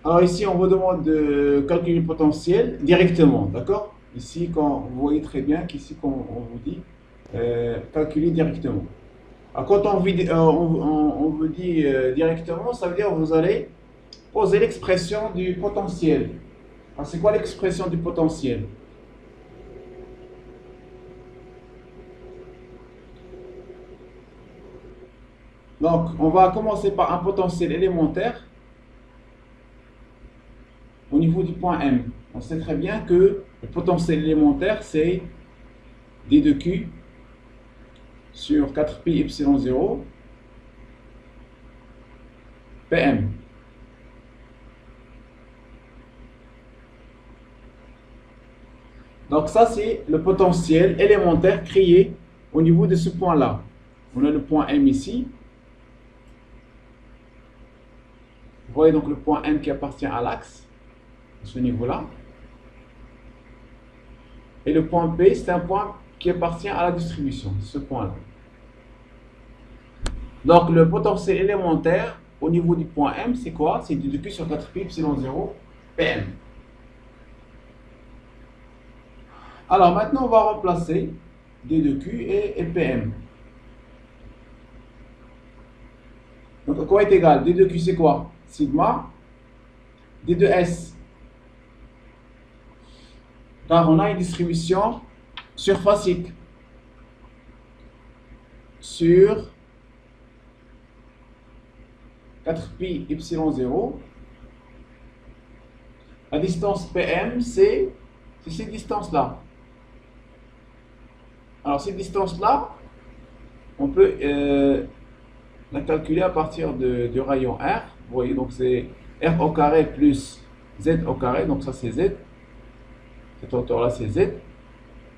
Alors ici, on vous demande de calculer le potentiel directement, d'accord? Ici, quand vous voyez très bien qu'ici, quand on vous dit calculer directement. Alors, quand on vous dit directement, ça veut dire que vous allez poser l'expression du potentiel. Alors, c'est quoi l'expression du potentiel? Donc, on va commencer par un potentiel élémentaire au niveau du point M. On sait très bien que le potentiel élémentaire, c'est d de q sur 4pi epsilon 0 Pm. Donc ça, c'est le potentiel élémentaire créé au niveau de ce point-là. On a le point M ici. Vous voyez donc le point M qui appartient à l'axe, à ce niveau-là. Et le point P, c'est un point qui appartient à la distribution, ce point-là. Donc le potentiel élémentaire au niveau du point M, c'est quoi? C'est d de q sur 4pi epsilon 0 Pm. Alors maintenant, on va remplacer d de q et Pm. Donc quoi est égal? D de q, c'est quoi? Sigma d de s. Car on a une distribution surfacique sur 4pi epsilon 0. La distance Pm, c'est cette distance-là. Alors cette distance-là, on peut la calculer à partir du rayon R. Vous voyez, donc c'est R au carré plus Z au carré, donc ça c'est Z. Cette hauteur-là c'est Z.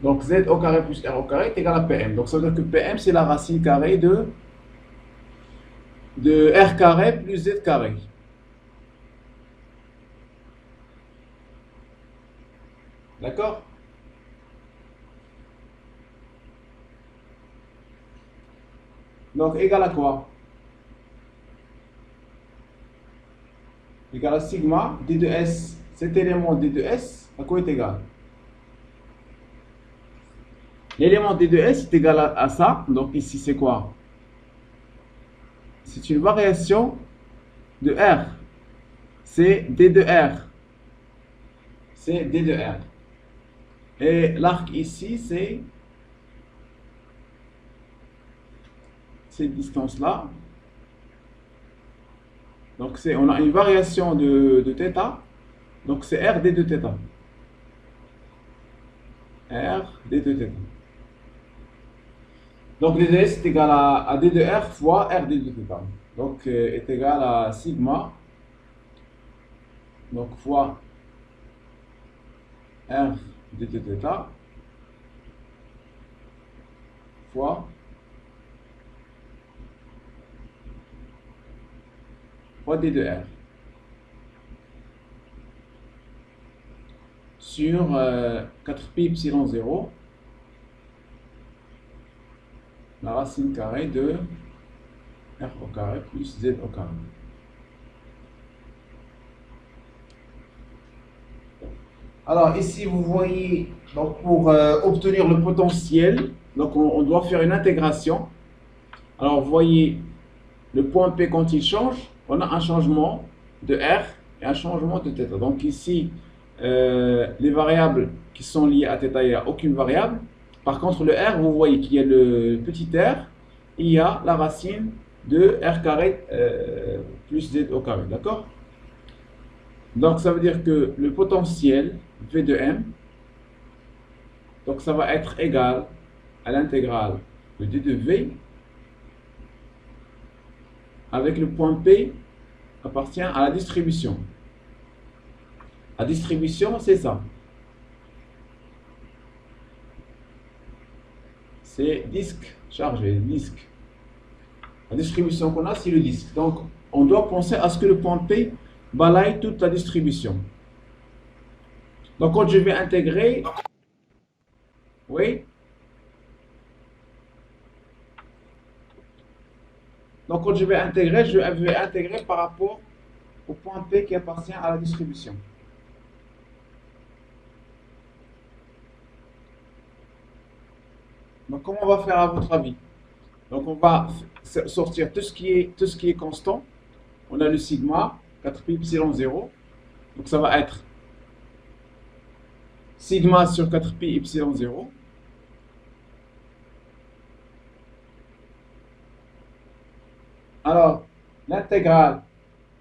Donc Z au carré plus R au carré est égal à Pm. Donc ça veut dire que Pm, c'est la racine carrée de R carré plus Z carré. D'accord? Donc égal à quoi? Égal à sigma d de S. Cet élément d de S, à quoi est égal? L'élément d de S est égal à ça. Donc ici c'est quoi? C'est une variation de R. C'est d de R. C'est d de R. Et l'arc ici, c'est cette distance-là. Donc on a une variation de θ. Donc c'est R d de θ. R d de θ. Donc d de S est égal à d de R fois R d de θ. Donc est égal à sigma. Donc fois R d de θ fois d de R sur 4pi epsilon 0, la racine carrée de R au carré plus Z au carré. Alors ici vous voyez, donc pour obtenir le potentiel, donc on doit faire une intégration. Alors vous voyez le point P quand il change, on a un changement de R et un changement de θ. Donc ici les variables qui sont liées à θ, il n'y a aucune variable. Par contre le R, vous voyez qu'il y a le petit r, il y a la racine de R carré plus Z au carré, d'accord? Donc ça veut dire que le potentiel V de M, donc ça va être égal à l'intégrale de D de V avec le point P appartient à la distribution. La distribution, c'est ça. C'est disque chargé, disque. La distribution qu'on a, c'est le disque. Donc, on doit penser à ce que le point P balaye toute la distribution. Donc, quand je vais intégrer, oui. Donc, quand je vais intégrer par rapport au point P qui appartient à la distribution. Donc, comment on va faire à votre avis? Donc, on va sortir tout ce qui est constant. On a le sigma, 4pi epsilon 0. Donc, ça va être sigma sur 4pi epsilon 0. Alors, l'intégrale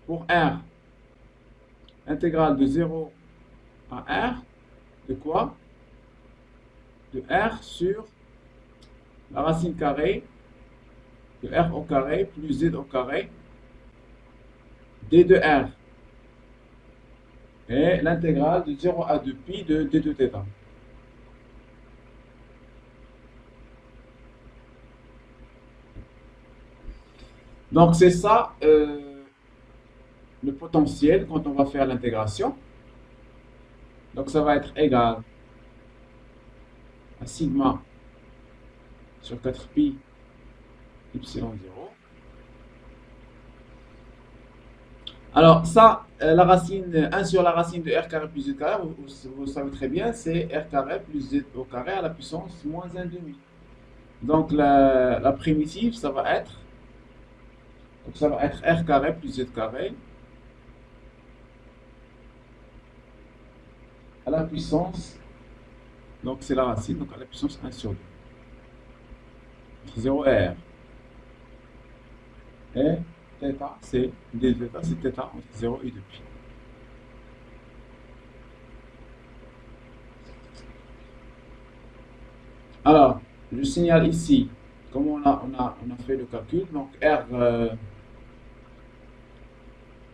pour R, intégrale de 0 à R, de quoi? De R sur la racine carrée de R au carré plus Z au carré D de R. Et l'intégrale de 0 à 2pi de D de θ. Donc c'est ça le potentiel quand on va faire l'intégration. Donc ça va être égal à sigma sur 4pi epsilon 0. Alors ça, la racine 1 sur la racine de R carré plus Z carré, vous savez très bien, c'est R carré plus Z au carré à la puissance moins 1 demi. Donc la primitive, ça va être R carré plus Z carré à la puissance, donc c'est la racine, donc à la puissance 1 sur 2. Entre 0 et R. Et θ, c'est d θ, c'est θ entre 0 et 2pi. Alors, je signale ici, comme on a fait le calcul, donc R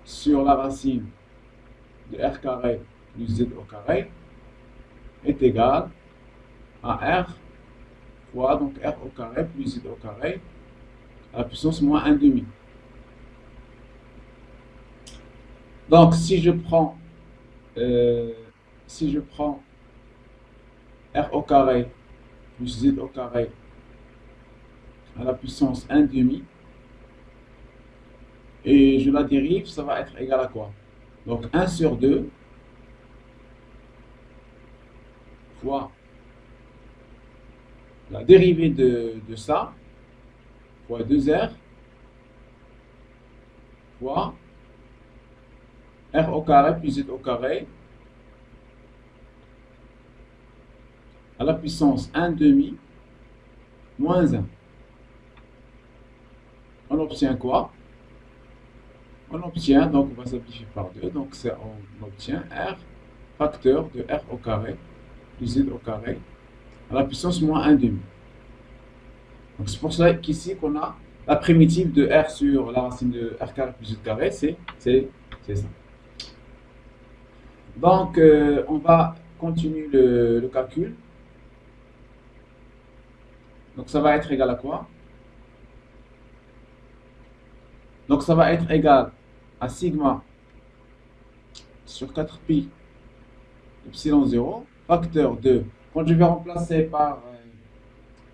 sur la racine de R carré plus Z au carré est égal à R fois donc R au carré plus Z au carré à la puissance moins 1 demi. Donc si je prends R au carré plus Z au carré à la puissance 1 demi et je la dérive, ça va être égal à quoi? Donc 1 sur 2 fois la dérivée de ça fois 2R fois R au carré plus Z au carré à la puissance 1 demi moins 1. On obtient quoi? On obtient, donc on va simplifier par 2, donc on obtient R facteur de R au carré plus Z au carré à la puissance moins 1 demi. Donc c'est pour cela qu'ici qu'on a la primitive de R sur la racine de R carré plus Z carré, c'est ça. Donc on va continuer le calcul. Donc ça va être égal à quoi? Donc ça va être égal à sigma sur 4pi epsilon 0 facteur de, quand je vais remplacer par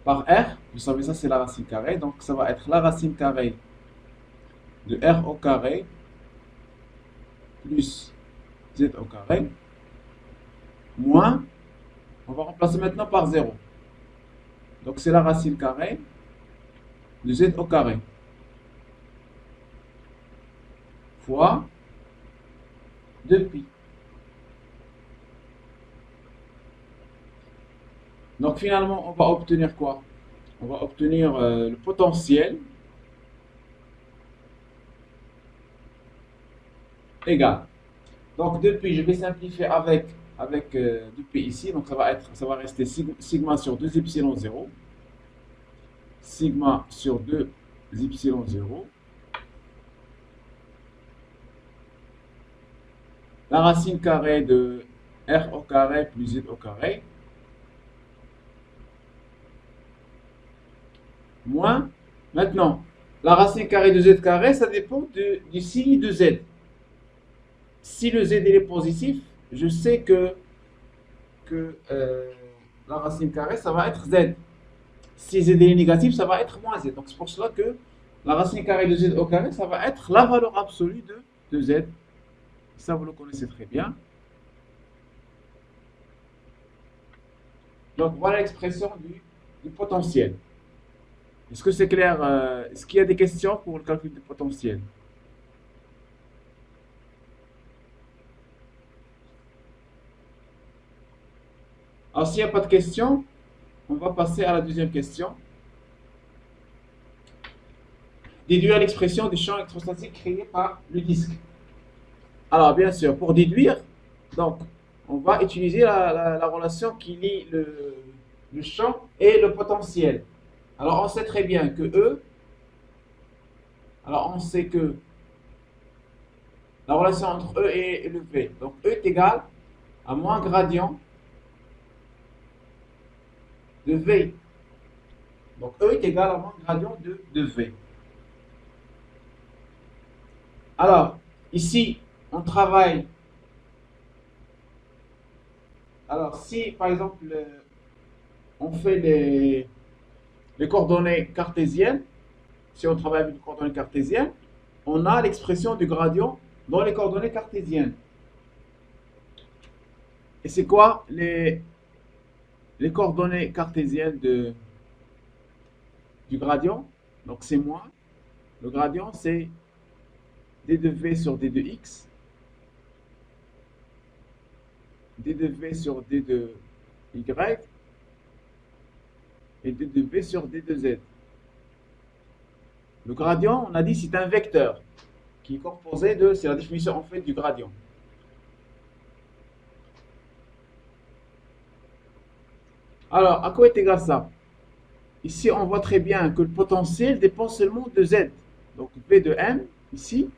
R, vous savez ça c'est la racine carrée, donc ça va être la racine carrée de R au carré plus Z au carré moins, on va remplacer maintenant par 0. Donc c'est la racine carrée de Z au carré fois 2pi. Donc finalement, on va obtenir quoi? On va obtenir le potentiel égal. Donc 2pi, je vais simplifier avec 2pi ici. Donc ça va rester sigma sur 2 epsilon 0. Sigma sur 2 epsilon 0. La racine carrée de R au carré plus Z au carré moins, maintenant, la racine carrée de Z carré, ça dépend du signe de Z. Si le Z il est positif, je sais que la racine carrée, ça va être Z. Si Z est négatif, ça va être moins Z. Donc c'est pour cela que la racine carrée de Z au carré, ça va être la valeur absolue de Z Ça, vous le connaissez très bien. Donc, voilà l'expression du potentiel. Est-ce que c'est clair? Est-ce qu'il y a des questions pour le calcul du potentiel? Alors, s'il n'y a pas de questions, on va passer à la deuxième question. Déduire l'expression du champ électrostatique créé par le disque. Alors, bien sûr, pour déduire, donc, on va utiliser la relation qui lie le champ et le potentiel. Alors, on sait très bien que E, alors on sait que la relation entre E et le V, donc E est égal à moins gradient de V. Donc E est égal à moins gradient de V. Alors, ici, on travaille. Alors, si par exemple, on fait les coordonnées cartésiennes, si on travaille avec les coordonnées cartésiennes, on a l'expression du gradient dans les coordonnées cartésiennes. Et c'est quoi les coordonnées cartésiennes du gradient? Donc c'est moins. Le gradient, c'est d de v sur d de x, d de v sur d de y, et d de v sur d de z. Le gradient, on a dit, c'est un vecteur qui est composé de, c'est la définition en fait du gradient. Alors, à quoi est égal ça? Ici, on voit très bien que le potentiel dépend seulement de z. Donc, v de m, ici,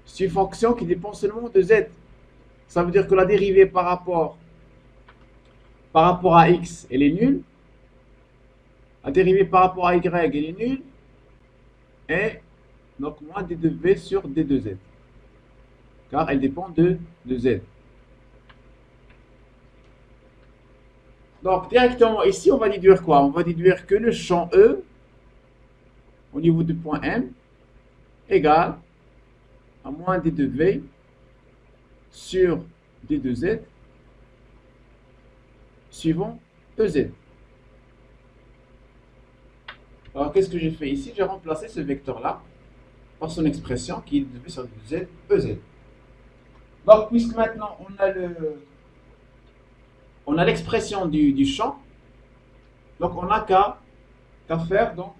c'est une fonction qui dépend seulement de z. Ça veut dire que la dérivée par rapport à x, elle est nulle. La dérivée par rapport à y, elle est nulle. Et donc, moins d de v sur d de z. Car elle dépend de z. Donc, directement ici, on va déduire quoi? On va déduire que le champ E, au niveau du point M, égale à moins d de V sur d de Z, suivant EZ. Alors, qu'est-ce que j'ai fait ici? J'ai remplacé ce vecteur-là par son expression qui est d de V sur d de Z, EZ. Donc, puisque maintenant on a l'expression du champ, donc on n'a qu'à faire donc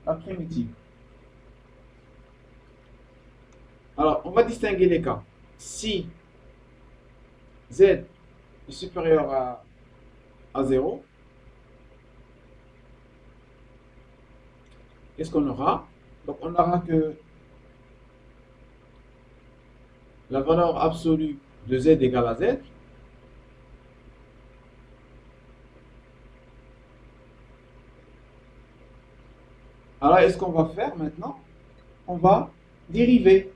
la primitive. Alors, on va distinguer les cas. Si z est supérieur à 0, qu'est-ce qu'on aura? Donc, on aura que la valeur absolue de z égale à z. Alors, est-ce qu'on va faire maintenant? On va dériver.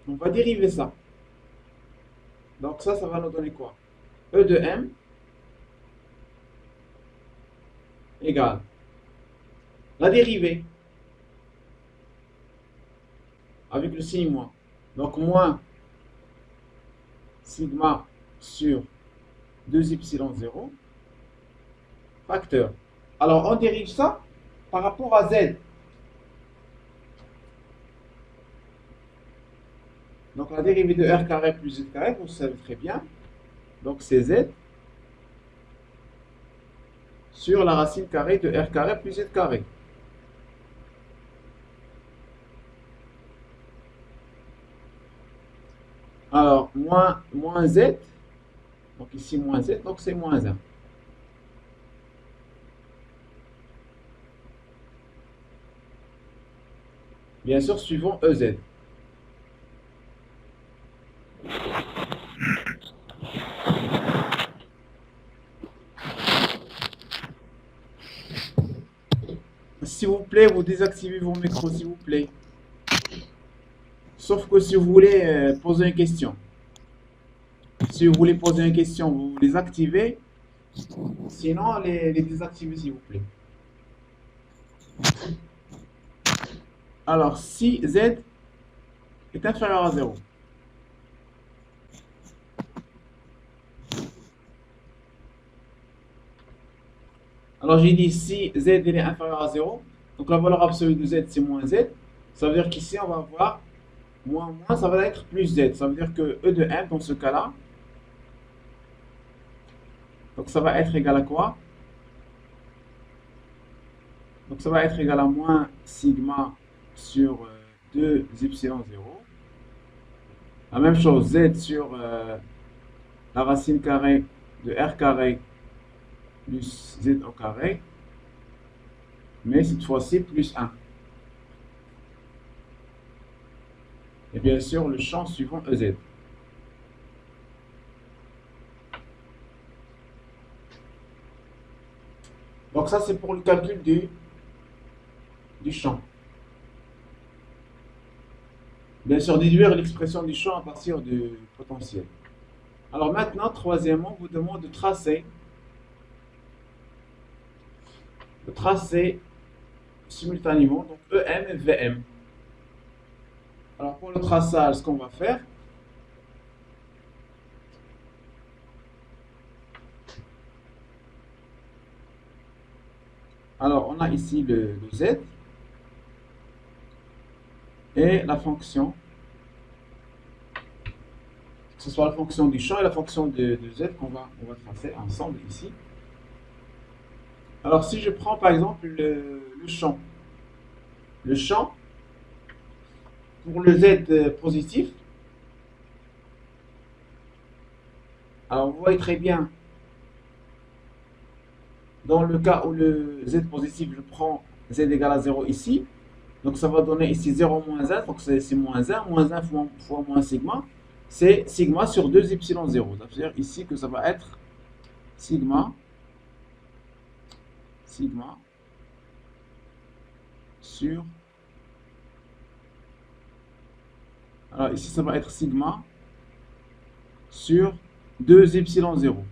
On va dériver ça. Donc ça va nous donner quoi? E de m égale la dérivée avec le signe moins. Donc moins sigma sur 2y0 facteur. Alors on dérive ça par rapport à z. Donc la dérivée de r carré plus z carré, vous savez très bien. Donc c'est z sur la racine carrée de r carré plus z carré. Alors, moins z, donc ici moins z, donc c'est moins 1. Bien sûr, suivant EZ. S'il vous plaît, vous désactivez vos micros, s'il vous plaît. Sauf que si vous voulez poser une question. Si vous voulez poser une question, vous les activez. Sinon, les désactivez, s'il vous plaît. Alors, si z est inférieur à 0. Alors j'ai dit si z est inférieur à 0, donc la valeur absolue de z c'est moins z, ça veut dire qu'ici on va avoir moins moins, ça va être plus z, ça veut dire que e de m dans ce cas-là, donc ça va être égal à quoi? Donc ça va être égal à moins sigma sur 2 epsilon 0. La même chose, z sur la racine carrée de r carré plus z au carré, mais cette fois-ci plus 1. Et bien sûr, le champ suivant EZ. Donc ça, c'est pour le calcul du champ. Bien sûr, déduire l'expression du champ à partir du potentiel. Alors maintenant, troisièmement, on vous demande de tracer simultanément donc EM et VM. Alors pour le traçage, ce qu'on va faire, alors on a ici le Z et la fonction, que ce soit la fonction du champ et la fonction de Z qu'on va tracer ensemble ici. Alors si je prends par exemple le champ pour le Z positif, alors vous voyez très bien, dans le cas où le Z positif, je prends Z égale à 0 ici, donc ça va donner ici 0 moins 1, donc c'est moins 1 fois moins sigma, c'est sigma sur 2 epsilon 0. Ça veut dire ici que ça va être sigma sur, alors ici ça va être sigma sur 2 epsilon 0.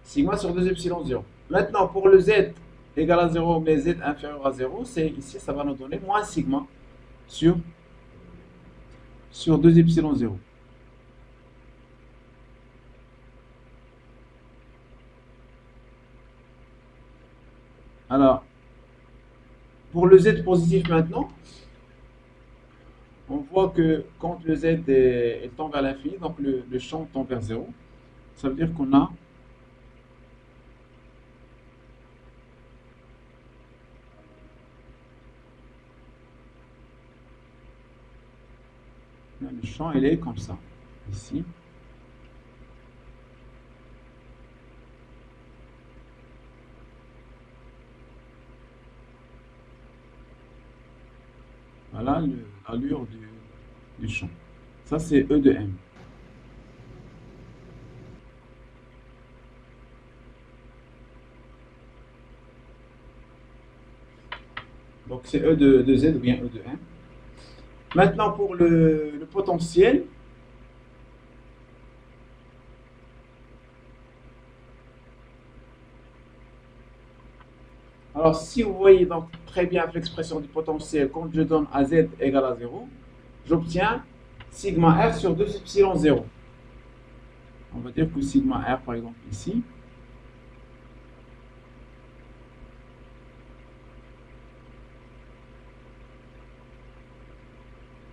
Sigma sur 2 epsilon 0. Maintenant, pour le Z égal à 0, mais Z inférieur à 0, c'est ici, ça va nous donner moins sigma sur 2 epsilon 0. Alors, pour le Z positif maintenant, on voit que quand le Z tend vers l'infini, donc le champ tend vers 0, ça veut dire qu'on a le champ, il est comme ça, ici. Voilà l'allure du champ. Ça, c'est E de M. Donc, c'est E de Z ou bien E de M. Maintenant, pour le potentiel, alors si vous voyez donc très bien l'expression du potentiel, quand je donne à Z égale à 0, j'obtiens sigma R sur 2 epsilon 0. On va dire que sigma R, par exemple, ici,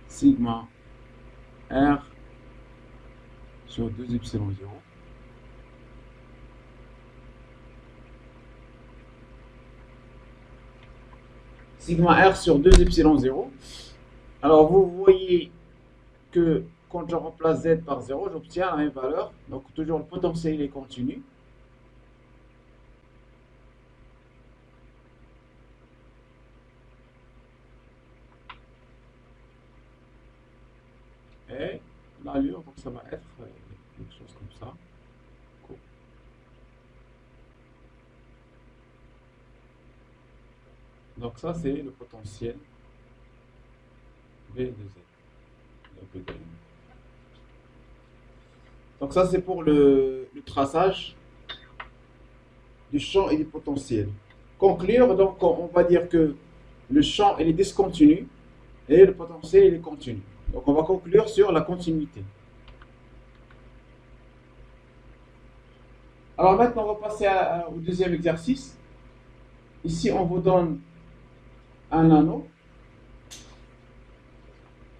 sigma R sur 2 epsilon 0. Sigma R sur 2 epsilon 0. Alors vous voyez que quand je remplace Z par 0, j'obtiens la même valeur. Donc toujours le potentiel est continu. Et l'allure, donc ça va être quelque chose comme ça. Cool. Donc ça c'est le potentiel V de Z. Donc ça c'est pour le traçage du champ et du potentiel. Conclure, donc on va dire que le champ il est discontinu et le potentiel il est continu. Donc on va conclure sur la continuité. Alors maintenant, on va passer au deuxième exercice. Ici, on vous donne un anneau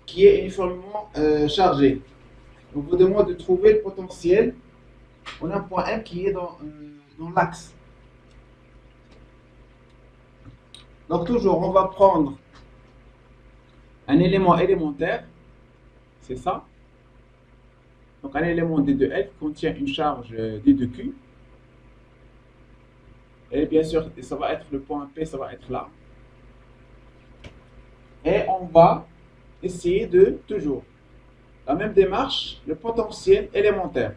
qui est uniformément chargé. On vous demande de trouver le potentiel en un point M qui est dans l'axe. Donc toujours, on va prendre un élément élémentaire, c'est ça. Donc un élément D2L qui contient une charge D2Q. Et bien sûr, ça va être le point P, ça va être là. Et on va essayer de, toujours, la même démarche, le potentiel élémentaire.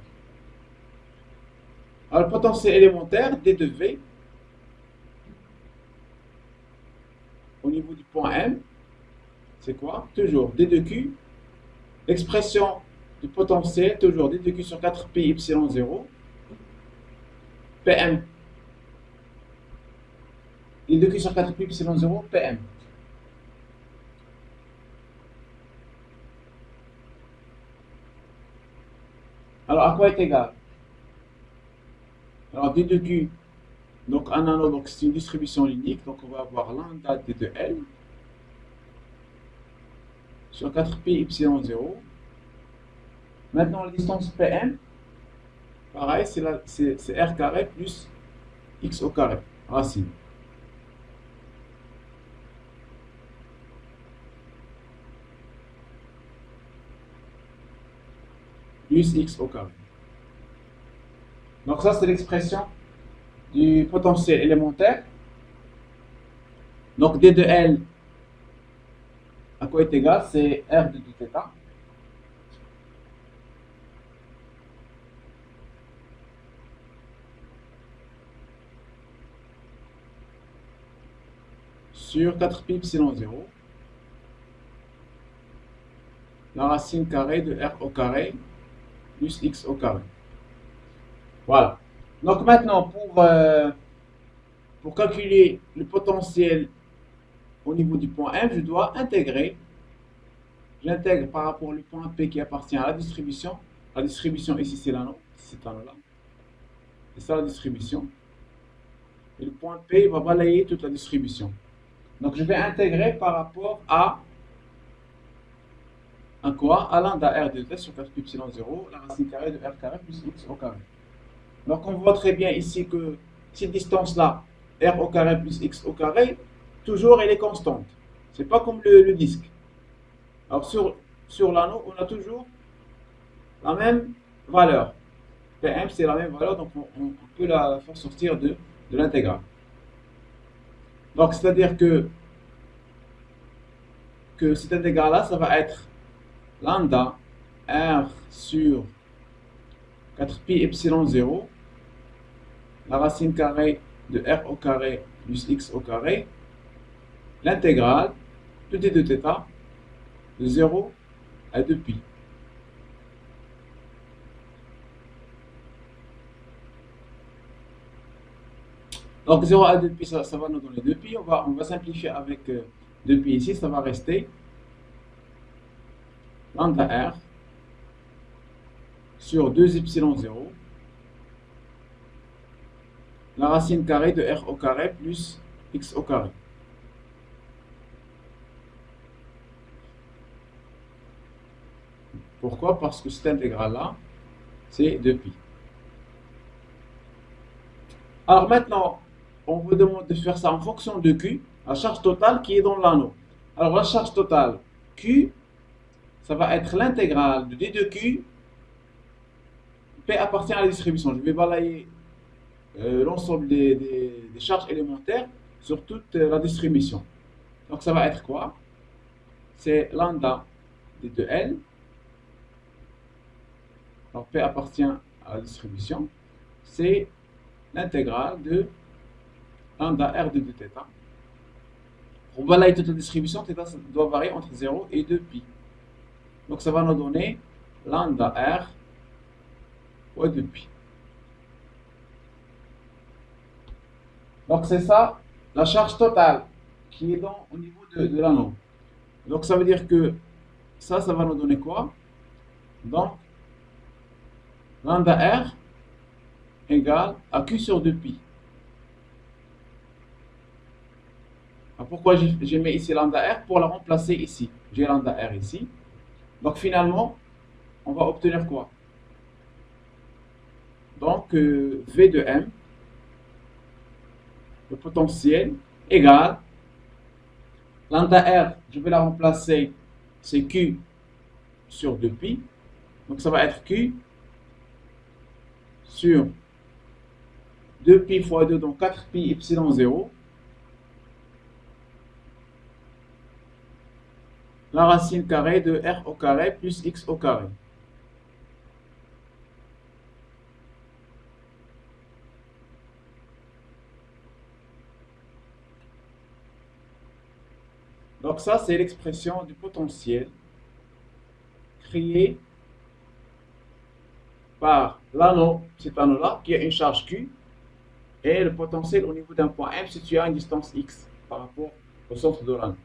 Alors le potentiel élémentaire, D de V, au niveau du point M, c'est quoi? Toujours D de Q, l'expression du potentiel, toujours D de Q sur 4 pi epsilon 0, PM. D de Q sur 4 pi epsilon 0, PM. Alors à quoi est égal? Alors D de Q, donc un anneau, donc c'est une distribution linéaire, donc on va avoir lambda D de L sur 4 pi epsilon 0. Maintenant la distance PM, pareil, c'est R carré plus X au carré, racine. Plus X au carré. Donc ça c'est l'expression du potentiel élémentaire. Donc D de L à quoi est égal? C'est R de 2θ. Sur 4 pi epsilon 0. La racine carrée de R au carré plus X au carré. Voilà. Donc maintenant, pour calculer le potentiel au niveau du point M, je dois intégrer. J'intègre par rapport au point P qui appartient à la distribution. La distribution ici, c'est l'anneau. Cet anneau-là. C'est ça la distribution. Et le point P va balayer toute la distribution. Donc je vais intégrer par rapport à quoi? À lambda R de t sur 4 pi epsilon 0, la racine carrée de R carré plus X au carré. Donc on voit très bien ici que cette distance-là, R au carré plus X au carré, toujours elle est constante. C'est pas comme le disque. Alors sur l'anneau, on a toujours la même valeur. PM c'est la même valeur, donc on peut la faire sortir de l'intégrale. Donc c'est-à-dire que cette intégrale-là, ça va être lambda R sur 4 pi epsilon 0, la racine carrée de R au carré plus X au carré, l'intégrale de d de θ de 0 à 2 pi. Donc 0 à 2 pi, ça va nous donner 2 pi. On va simplifier avec 2 pi ici, ça va rester lambda R sur 2 epsilon 0, la racine carrée de R au carré plus X au carré. Pourquoi? Parce que cette intégrale-là, c'est 2 pi. Alors maintenant, on vous demande de faire ça en fonction de Q, la charge totale qui est dans l'anneau. Alors la charge totale Q, ça va être l'intégrale de D de Q. P appartient à la distribution. Je vais balayer l'ensemble des charges élémentaires sur toute la distribution. Donc ça va être quoi? C'est lambda D de L. Donc P appartient à la distribution. C'est l'intégrale de lambda R de 2θ. Pour balayer toute la distribution, θ doit varier entre 0 et 2 pi. Donc ça va nous donner lambda R fois 2 pi. Donc c'est ça la charge totale qui est au niveau de l'anneau. Donc ça veut dire que ça va nous donner quoi? Donc lambda R égale à Q sur 2pi. Pourquoi j'ai mis ici lambda R? Pour la remplacer ici. J'ai lambda R ici. Donc finalement, on va obtenir quoi? Donc V de M, le potentiel, égale lambda R, je vais la remplacer, c'est Q sur 2pi. Donc ça va être Q sur 2pi fois 2, donc 4pi epsilon 0. La racine carrée de R au carré plus X au carré. Donc ça, c'est l'expression du potentiel créé par l'anneau, cet anneau-là, qui a une charge Q, et le potentiel au niveau d'un point M situé à une distance X par rapport au centre de l'anneau.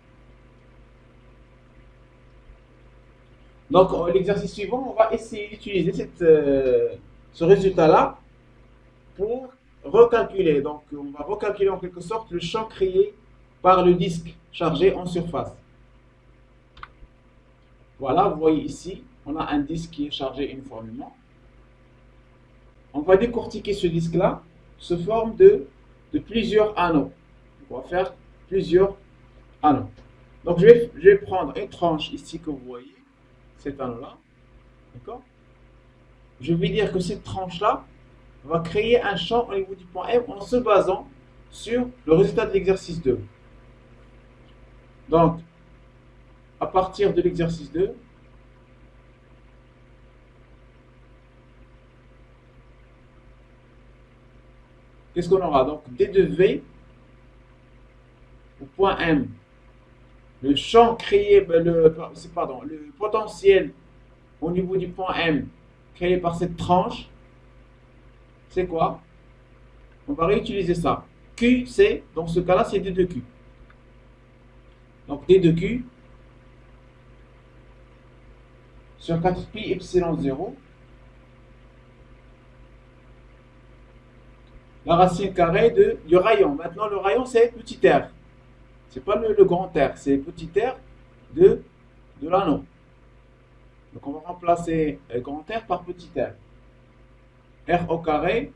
Donc, l'exercice suivant, on va essayer d'utiliser ce résultat-là pour recalculer. Donc, on va recalculer en quelque sorte le champ créé par le disque chargé en surface. Voilà, vous voyez ici, on a un disque qui est chargé uniformément. On va décortiquer ce disque-là sous forme de plusieurs anneaux. On va faire plusieurs anneaux. Donc, je vais prendre une tranche ici que vous voyez, cet anneau-là. D'accord? Je vais dire que cette tranche-là va créer un champ au niveau du point M en se basant sur le résultat de l'exercice 2. Donc, à partir de l'exercice 2, qu'est-ce qu'on aura? Donc, D de V au point M. Le champ créé, le potentiel au niveau du point M créé par cette tranche, c'est quoi? On va réutiliser ça. Q, c'est, dans ce cas-là, c'est D de Q. Donc, D de Q sur 4pi epsilon 0. La racine carrée du rayon. Maintenant, le rayon, c'est petit r. C'est pas le grand R, c'est petit r de l'anneau. Donc, on va remplacer grand R par petit r. R au carré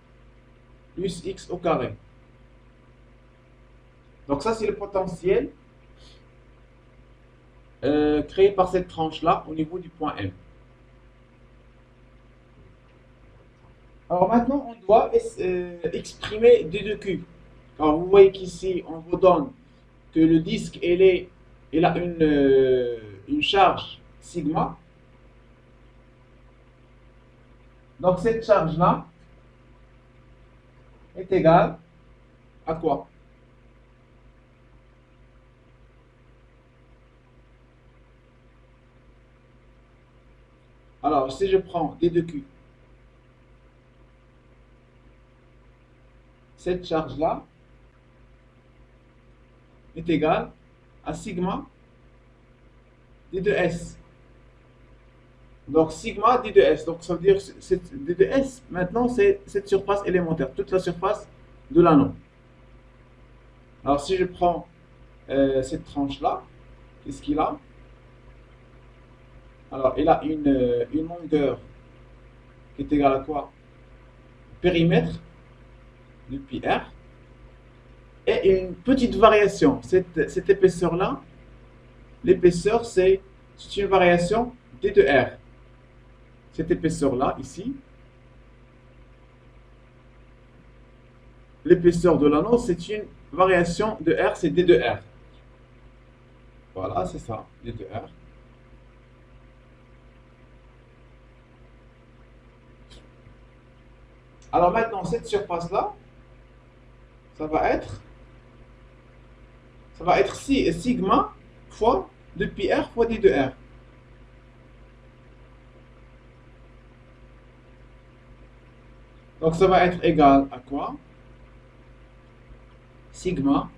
plus X au carré. Donc, ça, c'est le potentiel créé par cette tranche-là au niveau du point M. Alors maintenant, on doit exprimer D de Q. Alors vous voyez qu'ici, on vous donne que le disque, il a une charge sigma. Donc cette charge-là est égale à quoi? Alors si je prends D de Q, cette charge-là est égale à sigma D de S. Donc sigma D de S. Donc ça veut dire que D de S, maintenant, c'est cette surface élémentaire, toute la surface de l'anneau. Alors si je prends cette tranche-là, qu'est-ce qu'il a? Alors il a une longueur qui est égale à quoi? Périmètre de pi r et une petite variation. Cette épaisseur-là, l'épaisseur, c'est une variation d de r. Cette épaisseur-là, ici, l'épaisseur de l'anneau, c'est une variation de r, c'est d de r. Voilà, c'est ça, d de r. Alors maintenant, cette surface-là, ça va être sigma fois 2πr fois d de r. Donc ça va être égal à quoi? Sigma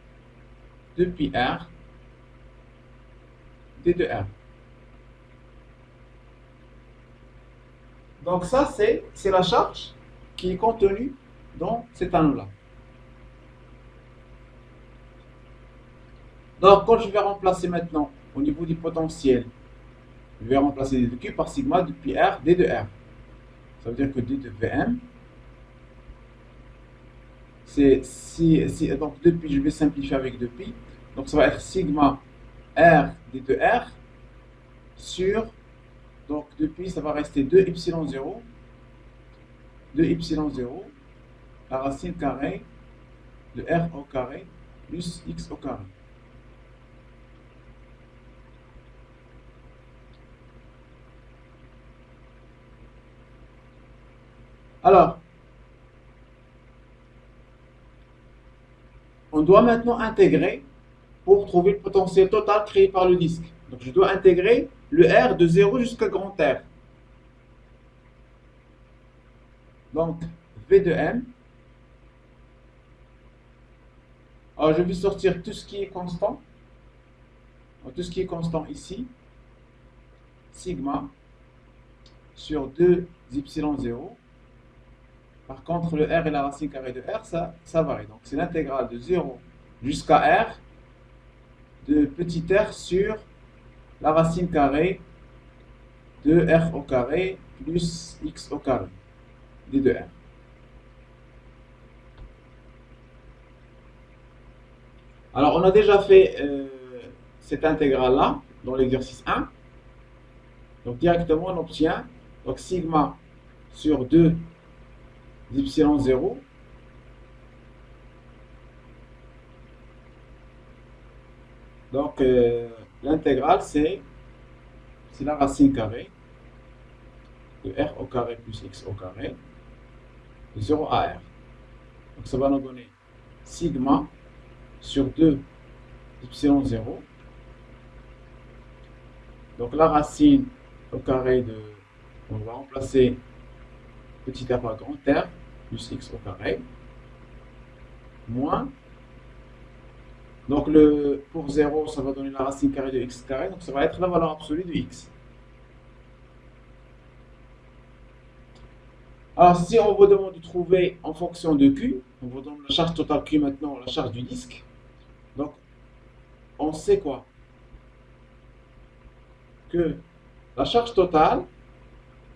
2πr d de r. Donc ça, c'est la charge qui est contenue dans cet anneau-là. Donc, quand je vais remplacer maintenant au niveau du potentiel, je vais remplacer d de Q par sigma depuis R, d de R. Ça veut dire que d de Vm, donc depuis, je vais simplifier avec 2pi. Donc, ça va être sigma R d de R sur, donc depuis, ça va rester 2 epsilon 0, 2 epsilon 0, la racine carrée de R au carré plus X au carré. Alors, on doit maintenant intégrer pour trouver le potentiel total créé par le disque. Donc, je dois intégrer le R de 0 jusqu'à grand R. Donc, V de M. Alors, je vais sortir tout ce qui est constant. Donc, tout ce qui est constant ici. Sigma sur 2 epsilon 0. Par contre, le R et la racine carrée de R, ça varie. Donc, c'est l'intégrale de 0 jusqu'à R de petit r sur la racine carrée de R au carré plus X au carré d de R. Alors, on a déjà fait cette intégrale-là dans l'exercice 1. Donc, directement, on obtient donc, sigma sur 2 epsilon 0 donc l'intégrale c'est la racine carrée de R au carré plus X au carré de 0 à R. Donc ça va nous donner sigma sur 2 epsilon 0. Donc la racine au carré de, on va remplacer petit r par grand R plus X au carré moins, donc pour 0 ça va donner la racine carrée de X carré, donc ça va être la valeur absolue de X. Alors si on vous demande de trouver en fonction de Q, on vous donne la charge totale Q maintenant, la charge du disque, donc on sait quoi? Que la charge totale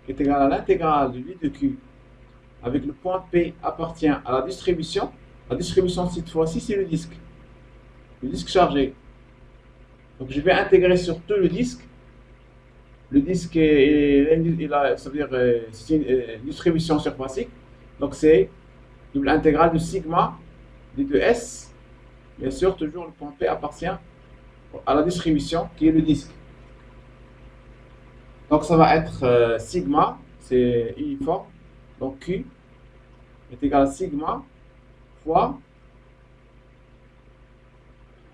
est égale à l'intégrale de V de Q avec le point P appartient à la distribution. La distribution cette fois-ci c'est le disque chargé. Donc je vais intégrer sur tout le disque. Le disque ça veut dire c'est une distribution surfacique. Donc c'est double intégrale de sigma d de S. Bien sûr, toujours le point P appartient à la distribution qui est le disque. Donc ça va être sigma, c'est uniforme. Donc Q est égal à sigma fois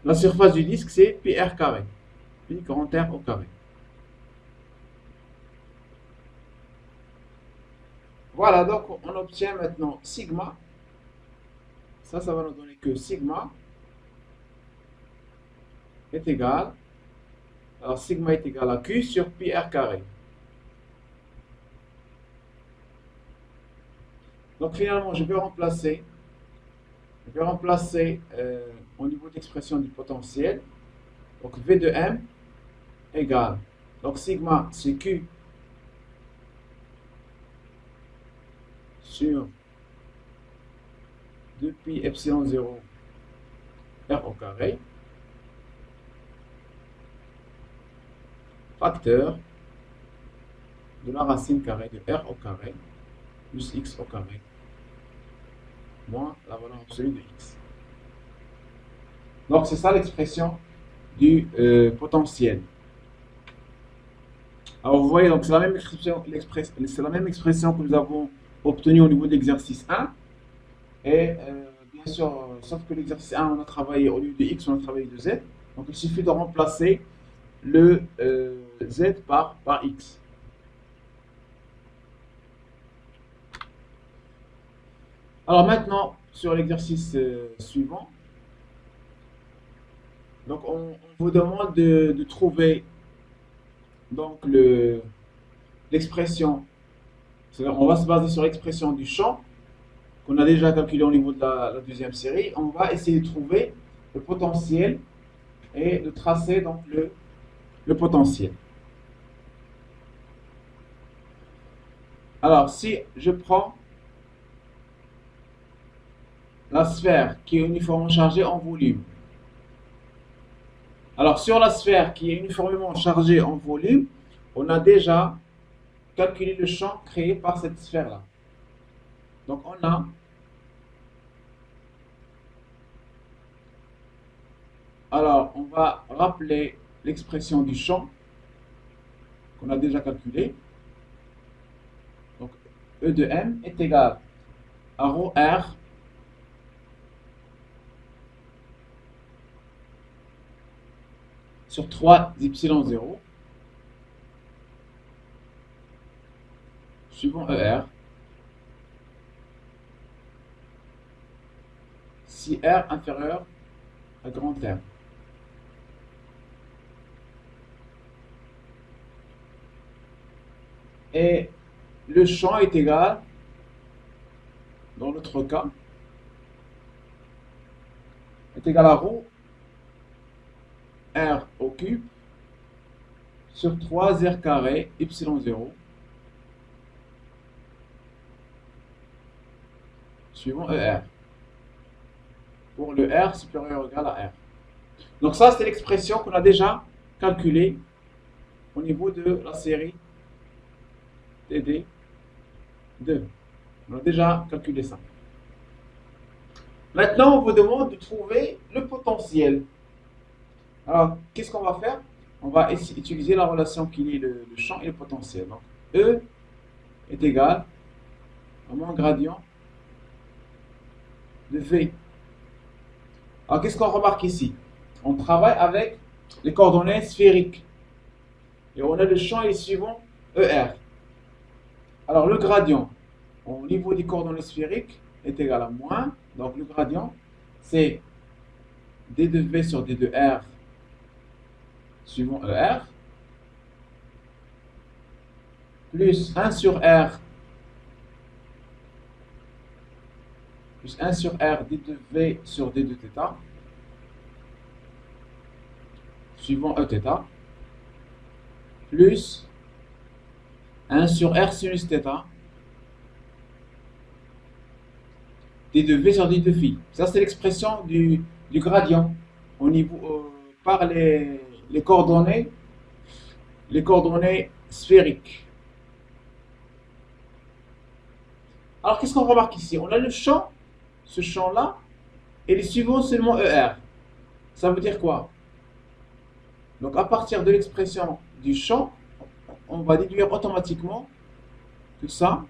la surface du disque, c'est pi r carré, pi grand R au carré. Voilà, donc on obtient maintenant sigma. Ça va nous donner que sigma est égal, alors sigma est égal à Q sur pi r carré. Donc finalement, je vais remplacer au niveau d'expression du potentiel, donc V de M égale, donc sigma c'est Q sur 2 pi epsilon 0 R au carré, facteur de la racine carrée de R au carré plus X au carré moins la valeur absolue de X. Donc c'est ça l'expression du potentiel. Alors vous voyez, donc c'est la même expression que nous avons obtenue au niveau de l'exercice 1. Et bien sûr, sauf que l'exercice 1, on a travaillé au lieu de X, on a travaillé de Z. Donc il suffit de remplacer le Z par X. Alors maintenant, sur l'exercice suivant, donc on vous demande de trouver donc l'expression, on va se baser sur l'expression du champ qu'on a déjà calculé au niveau de la deuxième série, on va essayer de trouver le potentiel et de tracer donc le potentiel. Alors, si je prends la sphère qui est uniformément chargée en volume. Alors, sur la sphère qui est uniformément chargée en volume, on a déjà calculé le champ créé par cette sphère-là. Donc, on a alors, on va rappeler l'expression du champ qu'on a déjà calculé. Donc, E de M est égal à ρ R sur 3 epsilon 0 suivant ER si R inférieur à grand R. Et le champ est égal, dans notre cas, est égal à ρ R au cube sur 3 R carré epsilon 0 suivant ER pour le R supérieur ou égal à R. Donc ça, c'est l'expression qu'on a déjà calculée au niveau de la série TD2. On a déjà calculé ça. Maintenant, on vous demande de trouver le potentiel. Alors, qu'est-ce qu'on va faire? On va utiliser la relation qui lie le champ et le potentiel. Donc, E est égal à moins gradient de V. Alors, qu'est-ce qu'on remarque ici? On travaille avec les coordonnées sphériques. Et on a le champ est suivant ER. Alors, le gradient au niveau des coordonnées sphériques est égal à moins. Donc, le gradient, c'est D de V sur D de R suivant ER plus 1 sur R plus 1 sur R D de V sur D de θ suivant Eθ plus 1 sur R sinus θ D de V sur D de phi. Ça, c'est l'expression du gradient au niveau, par les coordonnées sphériques. Alors, qu'est-ce qu'on remarque ici? On a le champ, ce champ-là, et les suivants seulement ER. Ça veut dire quoi? Donc, à partir de l'expression du champ, on va déduire automatiquement que ça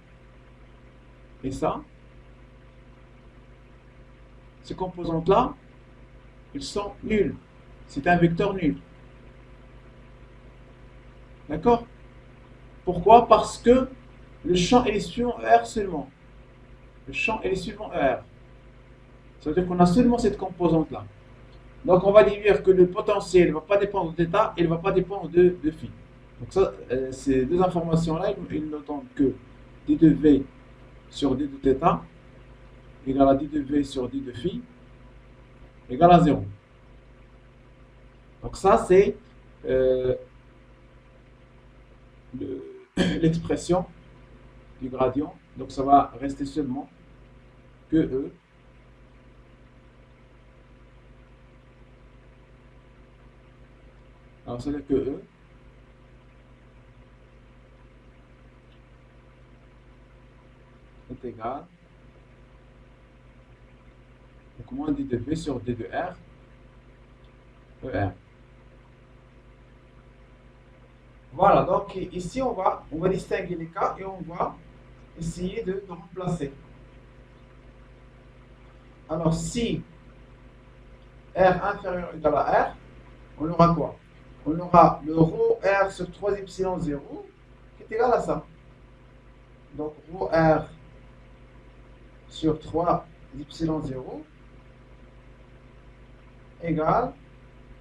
et ça, ces composantes-là, ils sont nuls. C'est un vecteur nul. D'accord? Pourquoi? Parce que le champ est suivant ER seulement. Le champ est suivant ER. Ça veut dire qu'on a seulement cette composante-là. Donc, on va déduire que le potentiel ne va pas dépendre de θ et il ne va pas dépendre de phi. Donc, ça, ces deux informations-là, ils ne donnent que d de v sur d de θ égale à d de v sur d de phi égale à 0. Donc, ça, c'est l'expression du gradient. Donc, ça va rester seulement que E. Alors, ça veut dire que E est égal donc moins d de v sur d de r ER. Voilà, donc ici on va distinguer les cas et on va essayer de remplacer. Alors si R inférieur ou égal à R, on aura quoi? On aura le ρ R sur 3 epsilon 0 qui est égal à ça. Donc ρ R sur 3 epsilon 0 égale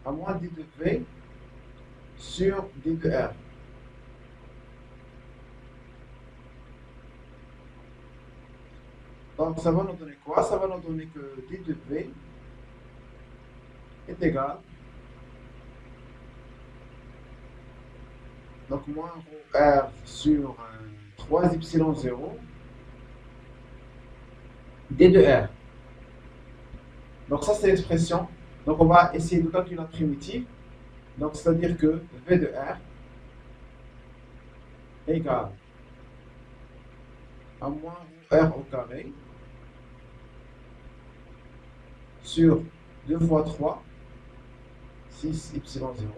à moins d de v sur d de r. Donc, ça va nous donner quoi? Ça va nous donner que d de v est égal, donc moins rho r sur 3 epsilon 0 d de r. Donc ça c'est l'expression. Donc on va essayer de calculer la primitive. Donc c'est-à-dire que v de r égale à moins rho r au carré sur 2 fois 3, 6 epsilon 0,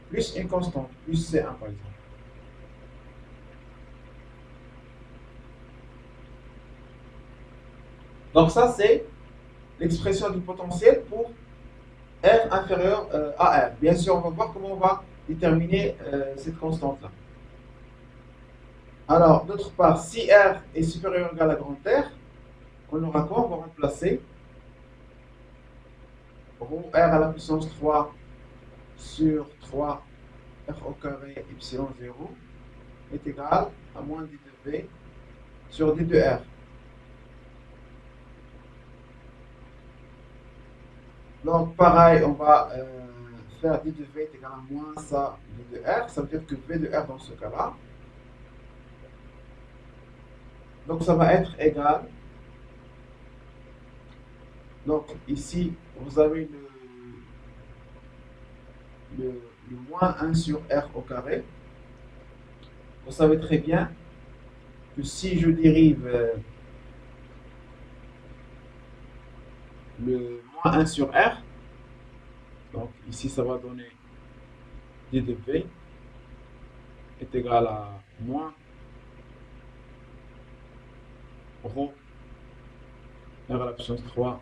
plus une constante, plus C1 par exemple. Donc ça c'est l'expression du potentiel pour R inférieur à R. Bien sûr, on va voir comment on va déterminer cette constante-là. Alors, d'autre part, si R est supérieur ou égal à grand R, on aura quoi? On va remplacer rho R à la puissance 3 sur 3 R au carré epsilon 0 est égal à moins d de V sur d de R. Donc, pareil, on va faire d de V est égal à moins ça d de R. Ça veut dire que V de R dans ce cas-là. Donc, ça va être égal. Donc, ici, vous avez le moins 1 sur R au carré. Vous savez très bien que si je dérive le moins 1 sur R, donc ici ça va donner d de V est égal à moins rho R à la puissance 3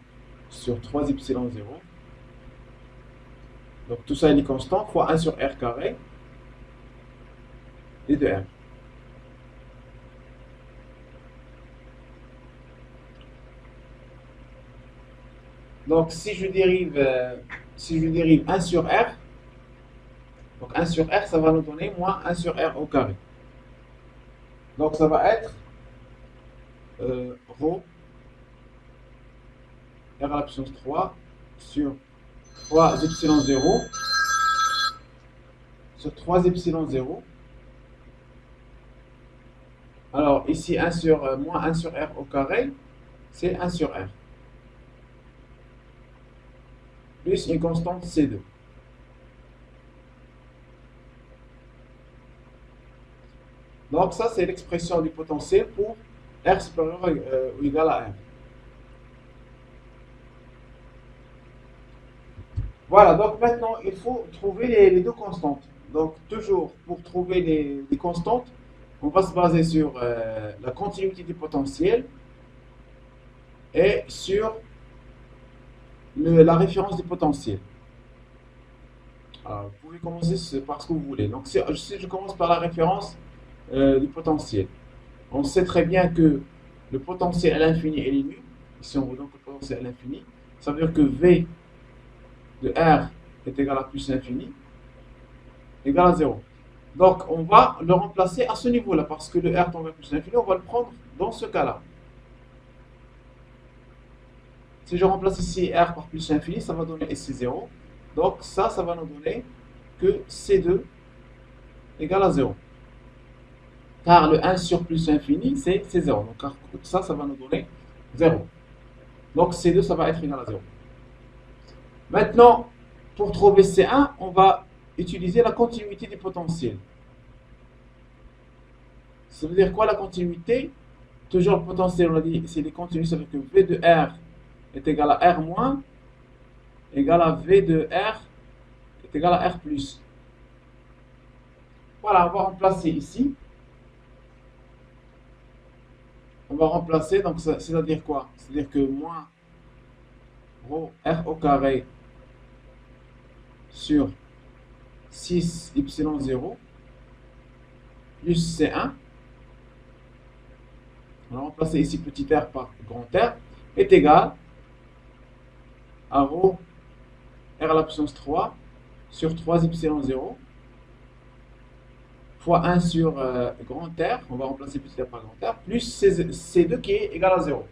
sur 3 epsilon 0. Donc tout ça il est constant, fois 1 sur R carré d de R. Donc si je dérive 1 sur R, donc 1 sur R, ça va nous donner moins 1 sur R au carré. Donc ça va être rho R à la puissance 3 sur 3 epsilon 0 sur 3 epsilon 0. Alors ici 1 sur moins 1 sur R au carré, c'est 1 sur R. Plus une constante C2. Donc ça c'est l'expression du potentiel pour R supérieur ou égal à R. Voilà, donc maintenant il faut trouver les deux constantes. Donc toujours pour trouver les constantes, on va se baser sur la continuité du potentiel et sur la référence du potentiel. Alors, vous pouvez commencer par ce que vous voulez. Donc si je commence par la référence du potentiel, on sait très bien que le potentiel à l'infini est nul. Ici on voit donc le potentiel à l'infini. Ça veut dire que V de R est égal à plus l'infini égal à 0. Donc on va le remplacer à ce niveau-là parce que le R tend vers plus l'infini, on va le prendre dans ce cas-là. Si je remplace ici R par plus l'infini, ça va donner SC0. Donc ça va nous donner que C2 égale à 0. Car le 1 sur plus l'infini, c'est 0. Donc ça va nous donner 0. Donc C2, ça va être égal à 0. Maintenant, pour trouver C1, on va utiliser la continuité du potentiel. Ça veut dire quoi la continuité? Toujours le potentiel, on a dit, c'est les continues, ça veut dire que V de R est égal à R moins, égal à V de R est égal à R plus. Voilà, on va remplacer ici. On va remplacer, donc c'est-à-dire quoi? C'est-à-dire que moins rho R au carré sur 6 epsilon 0 plus C1. On va remplacer ici petit r par grand R est égal à rho R à la puissance 3 sur 3 epsilon 0 fois 1 sur grand R, on va remplacer petit r par grand R, plus C2 qui est égal à 0.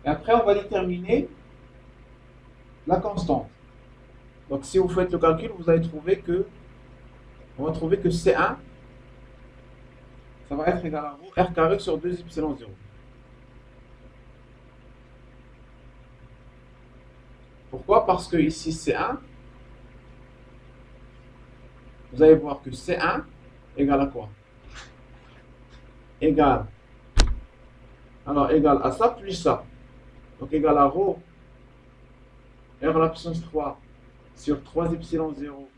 Et après, on va déterminer la constante. Donc, si vous faites le calcul, vous allez trouver que, on va trouver que C1, ça va être égal à rho R carré sur 2 epsilon 0. Pourquoi? Parce que ici, C1, vous allez voir que C1 égale à quoi? Égale à ça plus ça. Donc égal à rho R à la puissance 3 sur 3 epsilon 0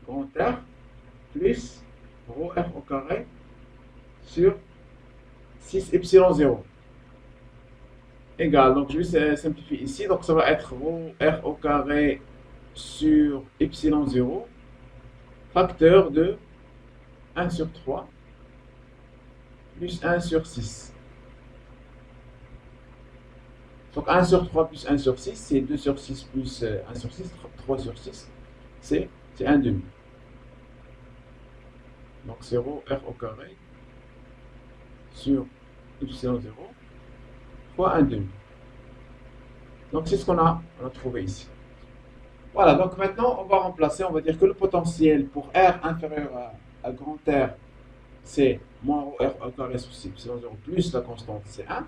grand R plus rho R au carré sur 6 epsilon 0 égal. Donc je vais simplifier ici. Donc ça va être rho R au carré sur epsilon 0 facteur de 1 sur 3 plus 1 sur 6. Donc 1 sur 3 plus 1 sur 6, c'est 2 sur 6 plus 1 sur 6, 3 sur 6, c'est 1 demi. Donc c'est rho R au carré sur epsilon 0 fois 1 demi. Donc c'est ce qu'on a trouvé ici. Voilà, donc maintenant on va remplacer, on va dire que le potentiel pour R inférieur à grand R, c'est moins rho R au carré sur epsilon 0 plus la constante C1.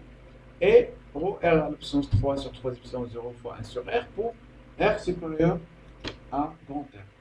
Et rho R à la puissance 3 sur 3 epsilon 0 fois 1 sur R pour R supérieur à grand R.